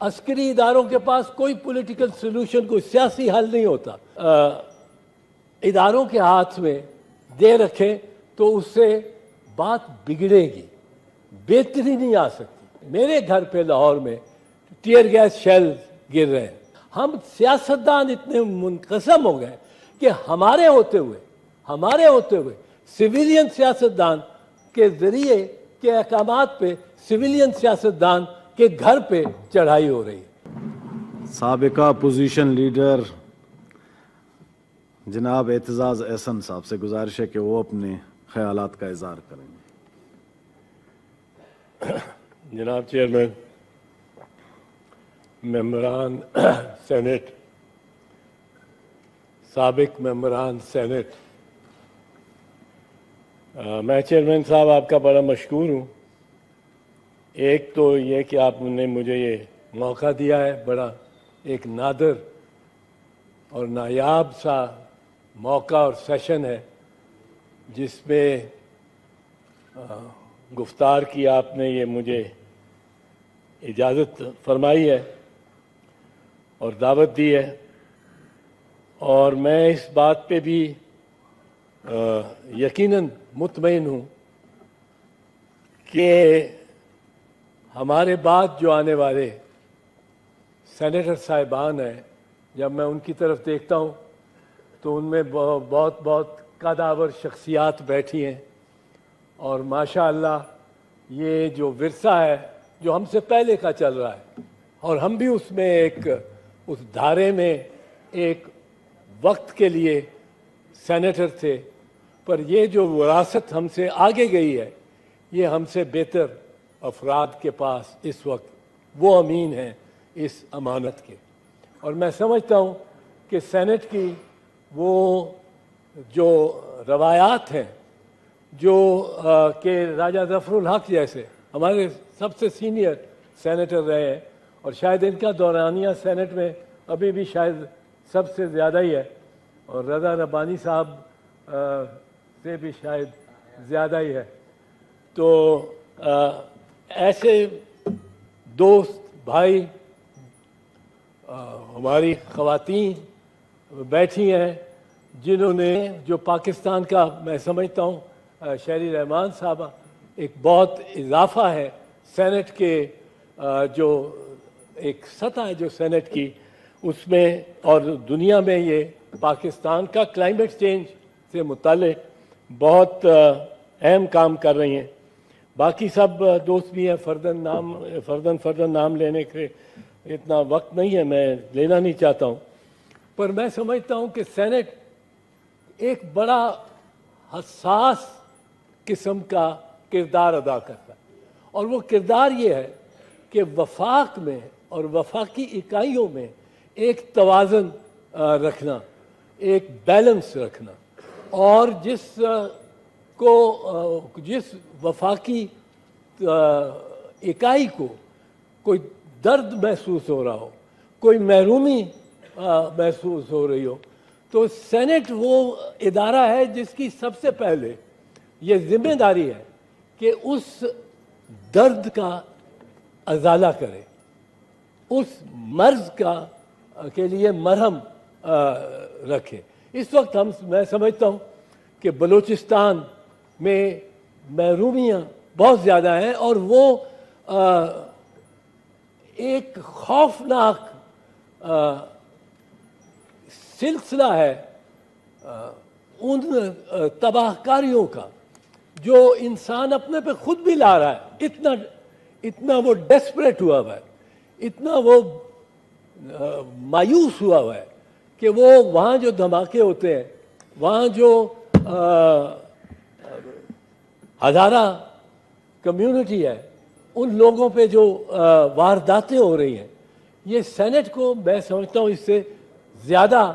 عسکری اداروں کے پاس کوئی پولیٹیکل سولوشن، کوئی سیاسی حل نہیں ہوتا. اداروں کے ہاتھ میں دے رکھیں تو اس سے بات بگڑے گی، بہتری نہیں آ سکتی. میرے گھر پہ لاہور میں ٹیئر گیس شیل گر رہے ہیں. ہم سیاستدان اتنے منقسم ہو گئے کہ ہمارے ہوتے ہوئے سویلین سیاستدان کے ذریعے کے احکامات پہ سویلین سیاستدان کے گھر پہ چڑھائی ہو رہی ہے. سابقہ اپوزیشن لیڈر جناب اعتزاز احسن صاحب سے گزارش ہے کہ وہ اپنے خیالات کا اظہار کریں. جناب چیئرمین، ممبران سینٹ، سابق ممبران سینٹ، میں چیئرمین صاحب آپ کا بڑا مشکور ہوں. ایک تو یہ کہ آپ نے مجھے یہ موقع دیا ہے، بڑا ایک نادر اور نایاب سا موقع اور سیشن ہے جس میں گفتار کی آپ نے یہ مجھے اجازت فرمائی ہے اور دعوت دی ہے. اور میں اس بات پہ بھی یقیناً مطمئن ہوں کہ ہمارے بعد جو آنے والے سینیٹر صاحبان ہیں، جب میں ان کی طرف دیکھتا ہوں تو ان میں بہت قداور شخصیات بیٹھی ہیں. اور ماشاءاللہ یہ جو ورثہ ہے جو ہم سے پہلے کا چل رہا ہے، اور ہم بھی اس میں اس دھارے میں ایک وقت کے لیے سینیٹر تھے، پر یہ جو وراثت ہم سے آگے گئی ہے یہ ہم سے بہتر افراد کے پاس اس وقت وہ امین ہیں اس امانت کے. اور میں سمجھتا ہوں کہ سینٹ کی وہ جو روایات ہیں جو کہ راجہ ظفر الحق جیسے ہمارے سب سے سینئر سینیٹر رہے ہیں، اور شاید ان کا دورانیہ سینٹ میں ابھی بھی شاید سب سے زیادہ ہی ہے، اور رضا ربانی صاحب سے بھی شاید زیادہ ہی ہے. تو ایسے دوست بھائی، ہماری خواتین بیٹھی ہیں جنہوں نے جو پاکستان کا، میں سمجھتا ہوں شہری رحمان صاحبہ، ایک بہت اضافہ ہے سینٹ کے جو ایک سطح ہے جو سینٹ کی اس میں، اور دنیا میں یہ پاکستان کا کلائمیٹ چینج سے متعلق بہت اہم کام کر رہی ہیں. باقی سب دوست بھی ہیں، فردن نام لینے کے اتنا وقت نہیں ہے، میں لینا نہیں چاہتا ہوں. پر میں سمجھتا ہوں کہ سینٹ ایک بڑا حساس قسم کا کردار ادا کرتا ہے، اور وہ کردار یہ ہے کہ وفاق میں اور وفاقی اکائیوں میں ایک توازن رکھنا، ایک بیلنس رکھنا، اور جس وفاقی اکائی کو کوئی درد محسوس ہو رہا ہو، کوئی محرومی محسوس ہو رہی ہو، تو سینٹ وہ ادارہ ہے جس کی سب سے پہلے یہ ذمہ داری ہے کہ اس درد کا ازالہ کرے، اس مرض کے لیے مرہم رکھے. اس وقت میں سمجھتا ہوں کہ بلوچستان میں محرومیاں بہت زیادہ ہیں، اور وہ ایک خوفناک سلسلہ ہے ان تباہ کاریوں کا جو انسان اپنے پہ خود بھی لا رہا ہے. اتنا وہ ڈیسپریٹ ہوا ہوا ہے، اتنا وہ مایوس ہوا ہوا ہے کہ وہ وہاں جو دھماکے ہوتے ہیں، وہاں جو ہزارہ کمیونٹی ہے، ان لوگوں پہ جو وارداتیں ہو رہی ہیں، یہ سینٹ کو میں سمجھتا ہوں اس سے زیادہ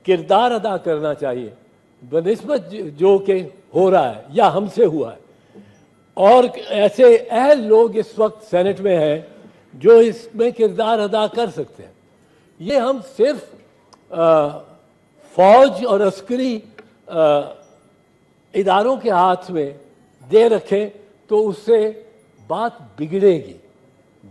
کردار ادا کرنا چاہیے بنسبت جو کہ ہو رہا ہے یا ہم سے ہوا ہے. اور ایسے اہل لوگ اس وقت سینٹ میں ہیں جو اس میں کردار ادا کر سکتے ہیں. یہ ہم صرف فوج اور عسکری اداروں کے ہاتھ میں دے رکھیں تو اس سے بات بگڑے گی،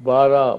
12